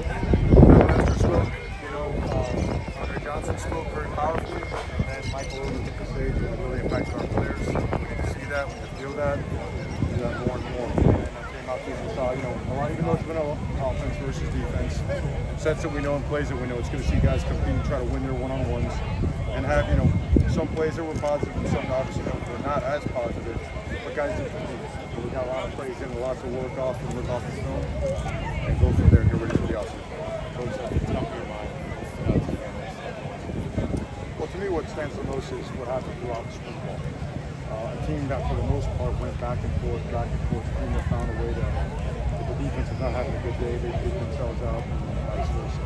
After spoke, Andre Johnson spoke very powerfully, and Michael Irvin took the stage and really impacted our players. We need to see that, we need to feel that, we do that more and more. And I came out here and saw, a lot, even though it's been an offense versus defense, sets that we know and plays that we know. It's going to see guys compete and try to win their one-on-ones, and have, some plays that were positive and some obviously that were not as positive, but guys did compete. We got a lot of plays in, lots of work off the film, and go from there and get ready for the offseason. Well, to me, what stands the most is what happened throughout the spring ball. A team that, for the most part, went back and forth, a team that found a way to, if the defense is not having a good day, they dig themselves out, and vice versa.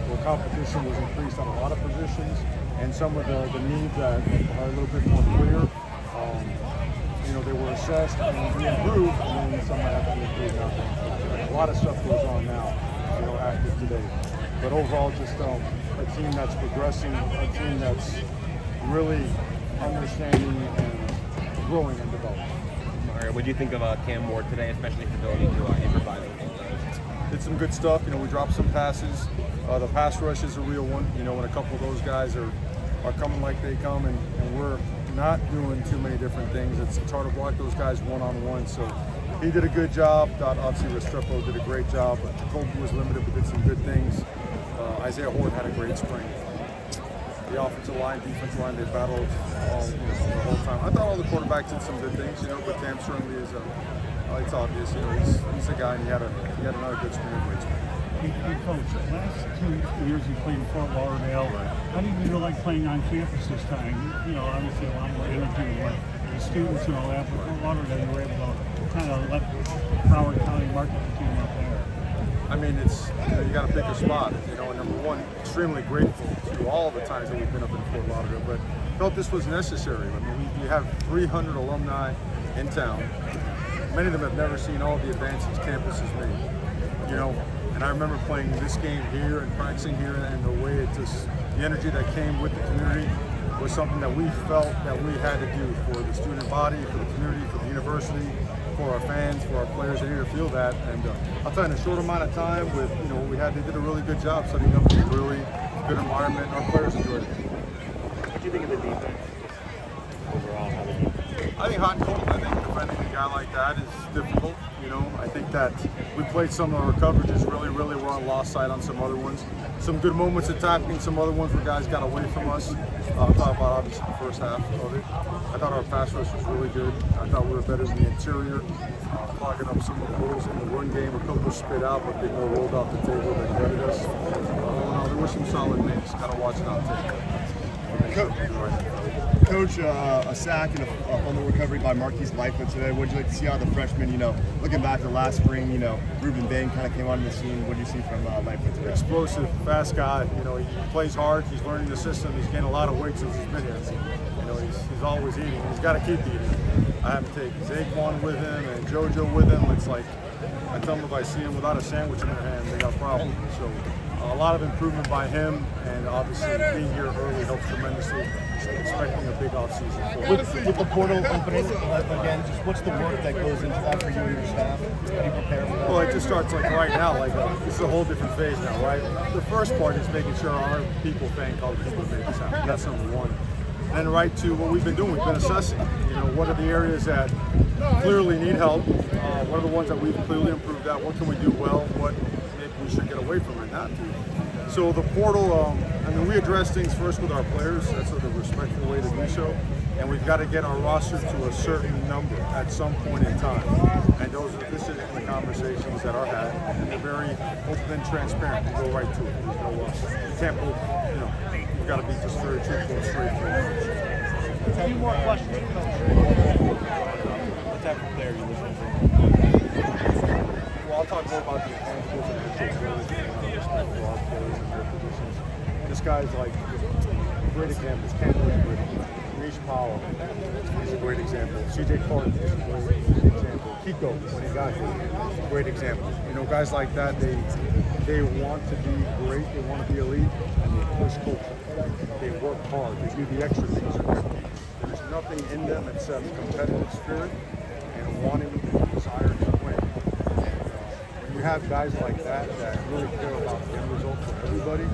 The competition was increased on a lot of positions, and some of the needs that are a little bit more clear. They were assessed and we improved, and then some might have to be improved now. A lot of stuff goes on now, active today. But overall, just a team that's progressing, a team that's really understanding and growing and developing. Mario, what do you think of Cam Ward today, especially his ability to improvise on those? Did some good stuff. We dropped some passes. The pass rush is a real one. When a couple of those guys are coming like they come, and we're not doing too many different things. It's hard to block those guys one-on-one. So he did a good job. Thought obviously Restrepo did a great job. Colby was limited, but did some good things. Isaiah Horton had a great spring. The offensive line, defensive line, they battled the whole time. I thought all the quarterbacks did some good things, but Cam certainly is it's obvious, he's a guy, and he had another good spring, a great spring. Hey, Coach, last 2 years you played in Fort Lauderdale. How did you like playing on campus this time? Obviously a lot more energy with the students and all that, but Fort Lauderdale you were able to kind of let Broward County market the team up there. I mean, it's you got to pick a spot. And number one, extremely grateful to all the times that we've been up in Fort Lauderdale, but felt this was necessary. I mean, we have 300 alumni in town. Many of them have never seen all the advances campus has made. And I remember playing this game here and practicing here, and the way the energy that came with the community was something that we felt that we had to do for the student body, for the community, for the university, for our fans, for our players. They need to feel that. And I'll tell you, in a short amount of time with what we had, they did a really good job setting up a really good environment. Our players enjoyed it. What do you think of the defense overall? I think hot and cold. I think defending a guy like that is difficult. I think that we played some of our coverages really, really well, lost sight on some other ones. Some good moments attacking, some other ones where guys got away from us. I'll talk about obviously the first half of it. I thought our pass rush was really good. I thought we were better in the interior, clogging up some of the holes in the run game. A couple spit out, but they more rolled off the table than gutted us. There were some solid things. Got to watch it on tape. Coach, a sack and a fumble recovery by Marquise Lightfoot today. What did you like to see out of the freshman? Looking back to last spring, Ruben Bain kind of came onto the scene. What did you see from Lightfoot today? Explosive, fast guy. He plays hard. He's learning the system. He's gained a lot of weight since he's been here. He's always eating. He's got to keep eating. I have to take Zaquan with him and JoJo with him. It's like I tell them if I see them without a sandwich in their hand, they got problems. So a lot of improvement by him, and obviously being here early helps tremendously. Expecting a big offseason. With the portal opening again, just what's the work that goes into that for you and your staff? How do you prepare for that? Well, it just starts like right now. This is a whole different phase now, right? The first part is making sure our people thank all the people that made this happen. That's number one. And right to what we've been doing. We've been assessing. What are the areas that clearly need help? What are the ones that we've clearly improved at? What can we do well? What maybe we should get away from and not do? So the portal, we address things first with our players. That's the respectful way to do so. And we've got to get our roster to a certain number at some point in time. And this is the conversations that are had. And they're very open and transparent. We go right to it. There's no, you can't go, we've got to be just very truthful and straightforward. A few more questions, Coach. What type of player are you looking for? Well, I'll talk more about the intangibles and actual respect for our players and their positions. This guy's like great examples. Campbell is a great example. Reese Powell is a great example. CJ Clark is a great example. Kiko, when he got here, great example. Guys like that, they want to be great, they want to be elite, and they push culture. They work hard, they do the extra things. There's nothing in them except competitive spirit and wanting the desire to win. And when you have guys like that really care about the end result for everybody,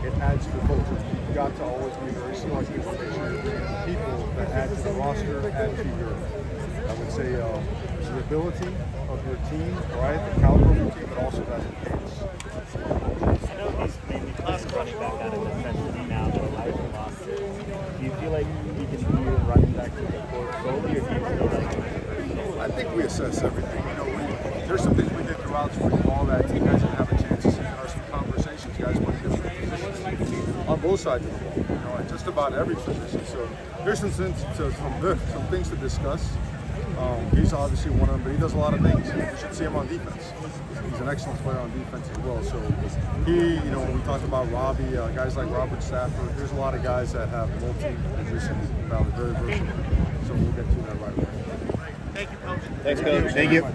it adds to the culture. You've got to always be very selective to make sure you're bringing people that add to the roster, add to your, I would say, the ability of your team, right? The caliber of your team, but also that the pace. I know he's mainly playing running back out of the freshman now, but life lost. Do you feel like he can be a running back to the core solely, or do you feel like? I think we assess everything. You know, there's some things we did throughout spring ball that you guys didn't have a chance to see in our conversations. Guys went different positions on both sides of the ball. You know, at just about every position. So there's some things to discuss. He's obviously one of them, but he does a lot of things. You should see him on defense. He's an excellent player on defense as well. So he, you know, when we talk about Robbie, guys like Robert Stafford, there's a lot of guys that have multi-positions, very versatile. So we'll get to that right away. Thank you, Coach. Thanks, Coach. Thank you.